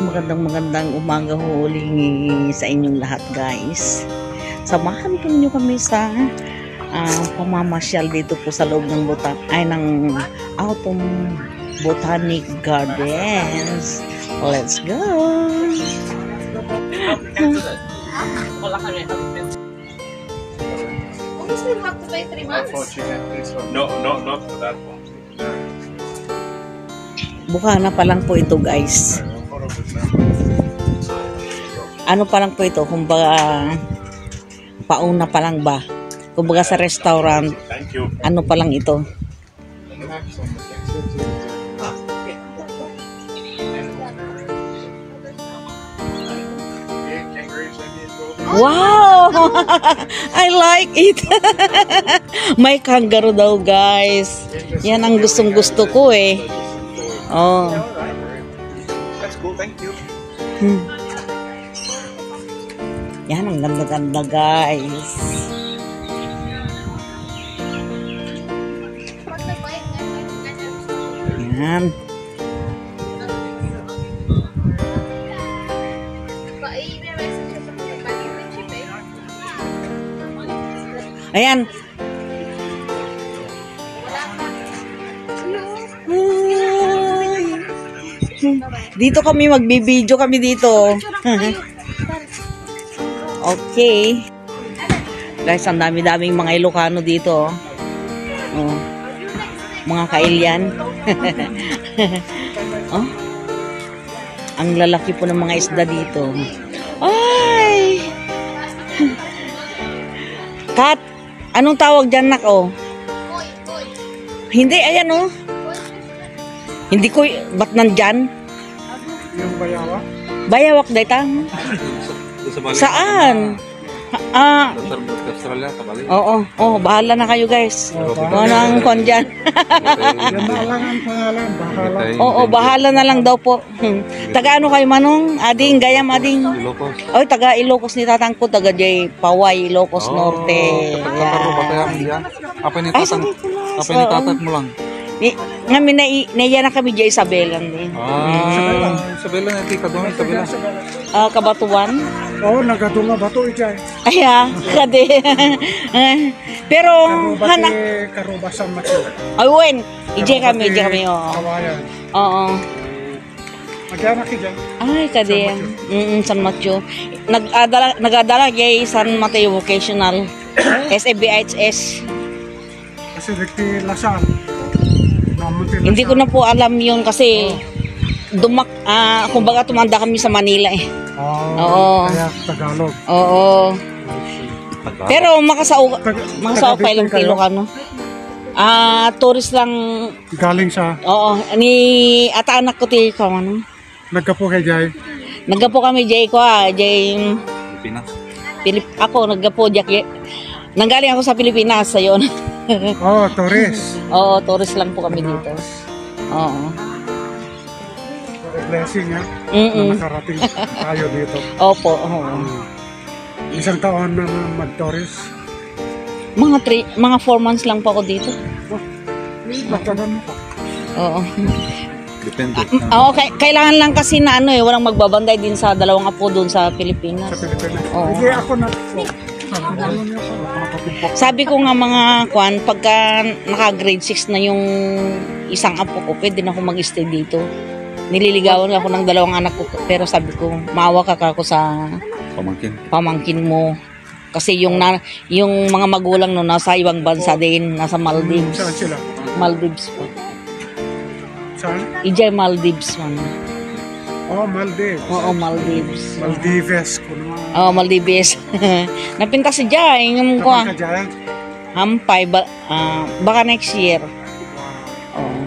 magandang umaga huling sa inyong lahat, guys. Samahan po niyo kami sa pamamasyal dito po sa loob ng ng Autumn Botanic Gardens. Let's go! Still have to pay 3 months? No, not for that one. Bukana pa lang po ito, guys. Ano pa lang po ito? Kumbaga, pauna pa lang ba? Kumbaga sa restaurant, ano pa lang ito? Wow! I like it! May kangaroo daw, guys. Yan ang gustong-gusto ko eh. Oh. That's cool, thank you. Yan, ang ganda-ganda, guys. Yan. Ayan. Dito kami magbibideo kami dito. Okay. Guys, ang dami-daming mga Ilocano dito. Oh. Mga kailyan. Oh. Ang lalaki po ng mga isda dito. Ay! Kat, anong tawag dyan, nak, oh? Hindi, ayan, oh. Hindi ko, ba't nandyan? Yung bayawak? Bayawak, dayta. Saan? Oo, bahala na kayo, guys. Ano ang kon dyan? Oo, bahala na lang daw po. Taga ano kayo, Manong? Ading, Gayam, Ading. Oy, taga Ilocos ni tatang ko, taga Jay Paway, Ilocos Norte. Apa ni tatang mo lang? Ngamin naiya na kami dyan Isabela din. Isabela na tika doon, Isabela. Kabatuan? Oo, nagatunga bato ito ay. Aya, kade. Pero, hanak. Karubasan macho. Ay, wen. Ije kami, oo. Kawayan. Oo. Magkana ki dyan? Ay, kade. San Mateo. Nagadala kay San Mateo Vocational. SABHS. Kasi dikti lasan. Hindi ko na po alam yun kasi kumbaga tumanda kami sa Manila eh. Oo. Kaya Tagalog. Oo. Pero makasao pa ilang Ilocano. Tourist lang. Galing sa? Oo. Ata anak ko ti ko ano. Nagkapo kay Jay? Nagkapo kami Jay ko Jay. Pilipinas. Ako nagkapo Jay. Nanggaling ako sa Pilipinas sa yon. Tourist. Oo, tourist lang po kami dito. Oo. Blessing ha. Na nakarating tayo dito. Opo. Isang taon na mag-tourist. Mga 4 months lang po ako dito. Matagal mo pa. Oo. Depende. Okay, kailangan lang kasi na walang magbabanday din sa dalawang apo doon sa Pilipinas. Sa Pilipinas. Oo. Hindi ako na. Sabi ko nga mga pagka naka-grade 6 na yung isang apo ko, pwede na ako mag-stay dito. Nililigawan ako ng 2 anak ko, pero sabi ko, maawa ka ako sa pamangkin mo. Kasi yung mga magulang no nasa ibang bansa din, nasa Maldives. Saan sila? Maldives po. Saan? Ijay Maldives man. Maldives. Oo, Maldives. Maldives ko naman. Maldives. Napinta si Jay, yung ko. Kapag ka dyan? Hampay, baka next year. Oo.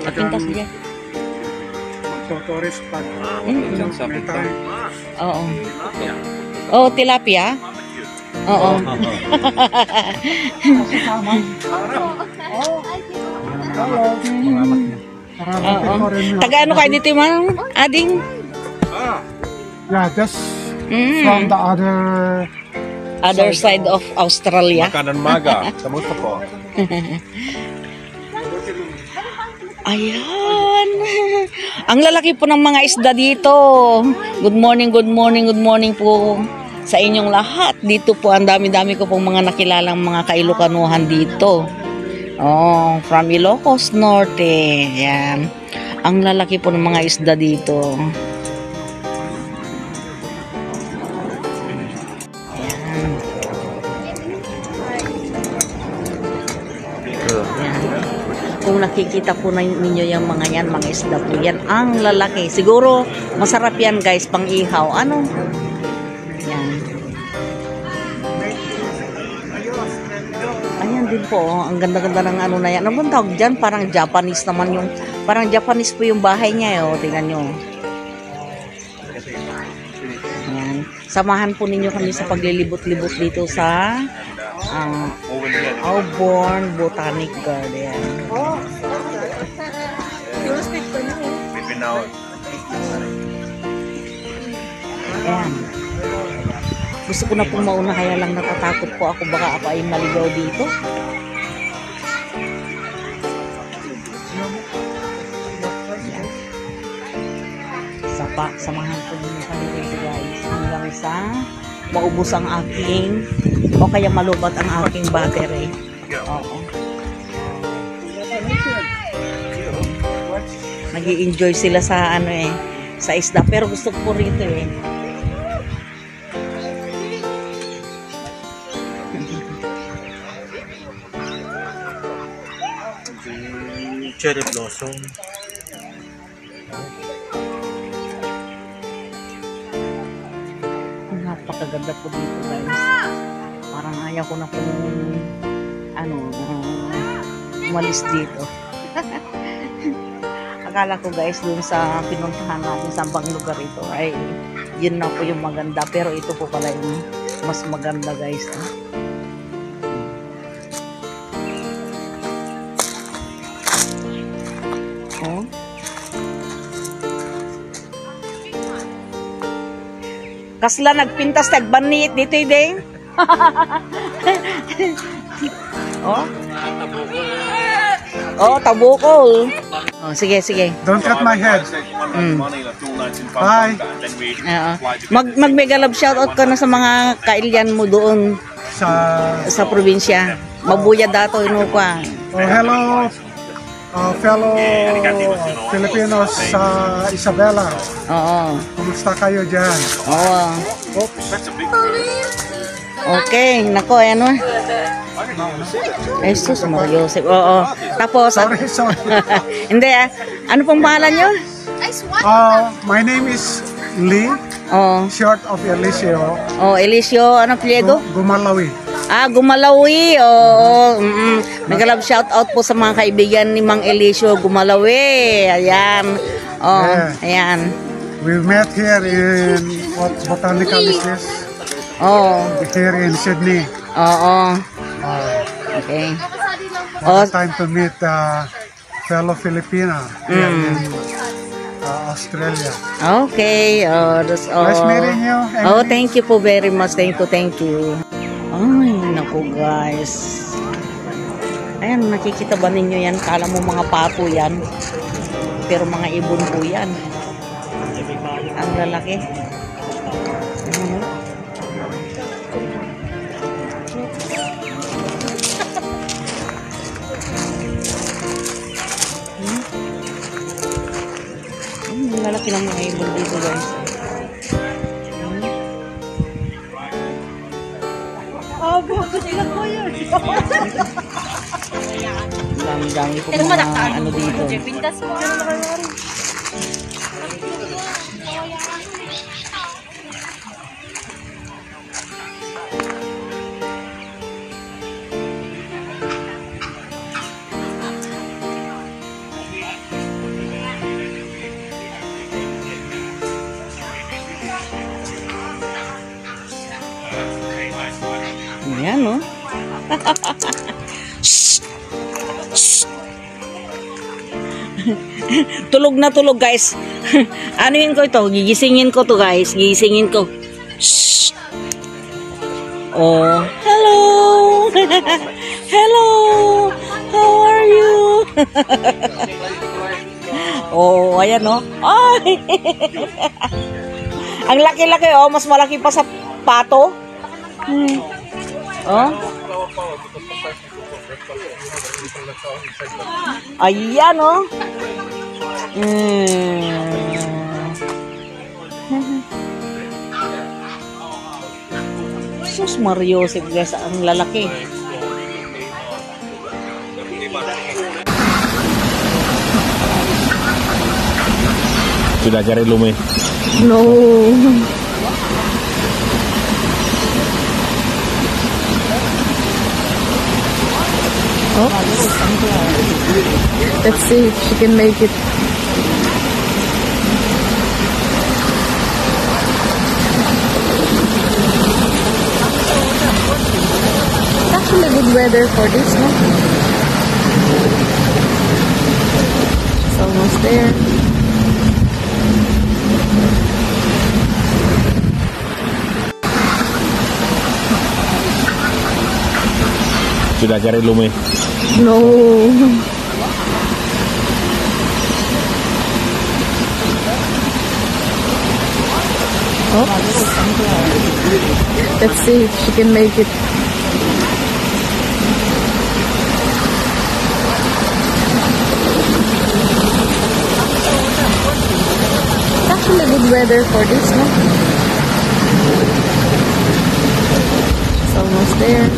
Napinta si Jay. Tourist pag may time. Oo. Oh, tilapia? Oo. Taga ano kayo dito, Mang? Ading? Yeah, just from the other side of Australia. Makanan maga. Kamusta po? Ayan. Ang lalaki po ng mga isda dito. Good morning, good morning, good morning po sa inyong lahat. Dito po ang dami-dami ko pong mga nakilalang mga Kailokanuhan dito. Oh, from Ilocos Norte. Ayan. Ang lalaki po ng mga isda dito. Ayan. Kung nakikita po ninyo yung mga yan, mga isda po yan, ang lalaki. Siguro, masarap yan guys, pang ihaw. Ano? Yan. Ayan din po, oh. Ang ganda-ganda ng ano na yan. Ano bang tawag dyan? Parang Japanese naman yung, parang Japanese po yung bahay niya, oh. Tingnan nyo. Ayan. Samahan po ninyo kami sa paglilibot-libot dito sa Auburn Botanic Garden. Ayan. Gusto ko na pong mauna, kaya lang natatakot po ako, baka ako ay maligaw dito. Ayan. Samahan po ninyo kami dito guys, hanggang sa maubos ang aking, o kaya malubat ang aking battery. Oo. Nag-i-enjoy sila sa ano eh, sa isda, pero gusto ko rito eh. Cherry blossom. Napakaganda po dito guys. Parang ayaw ko na pong umalis dito. Akala ko guys dun sa pinuntahan natin sa bang lugar ito ay yun na po yung maganda, pero ito po pala yung mas maganda guys. Oh. Kasla nagpintas tagbanit dito ideng. Oh. Oh, tabukol. Oh, sige, sige. Don't cut my head. Bye. Mag-mega love shoutout ka na sa mga kailyan mo doon sa probinsya. Mabuya dato ino ka. Oh, hello, fellow Filipinos sa Isabela. Oo. Kumusta kayo dyan? Oo. Oops. Okay, nako, ano? Jesus, Mario Joseph. Oo. Tapos, Sorry. hindi ano pong pangalan nyo? My name is Lee, Oo. short of Eliseo Oh, Eliseo, ano pledo? Gumalawi. Gumalawi. Oo. Nag-love shout out po sa mga kaibigan ni Mang Eliseo Gumalawi. Ayan. Oh, Yeah. ayan. We met here in what botanical is this? Oh, Here in Sydney. oo. Okay. What a time to meet fellow Filipina here in Australia. Okay. That's all. Nice meeting you. Oh, thank you po very much. Thank you. Ay, naku guys. Ayan, nakikita ba ninyo yan? Kala mo mga pato yan. Pero mga ibon po yan. Ang lalaki. Ayan, oh. Ang lalaki ng mga ibon dito guys. Dami-dami po mga ano dito. Ayan, no? Tulog na tulog, guys. Anuin ko ito? Gigisingin ko to, guys. Gigisingin ko. Shh. Oh, hello. Hello. How are you? Oh, ayan oh. Ay! Ang laki-laki oh, mas malaki pa sa pato. Oh. Ayan oh. Sus Mario, guys, ang lalaki. Sudah cari lume. No. Let's see if she can make it. It's actually good weather for this, no? It's almost there. Sudah cari lume. No. Let's see if she can make it. It's actually good weather for this, no? It's almost there.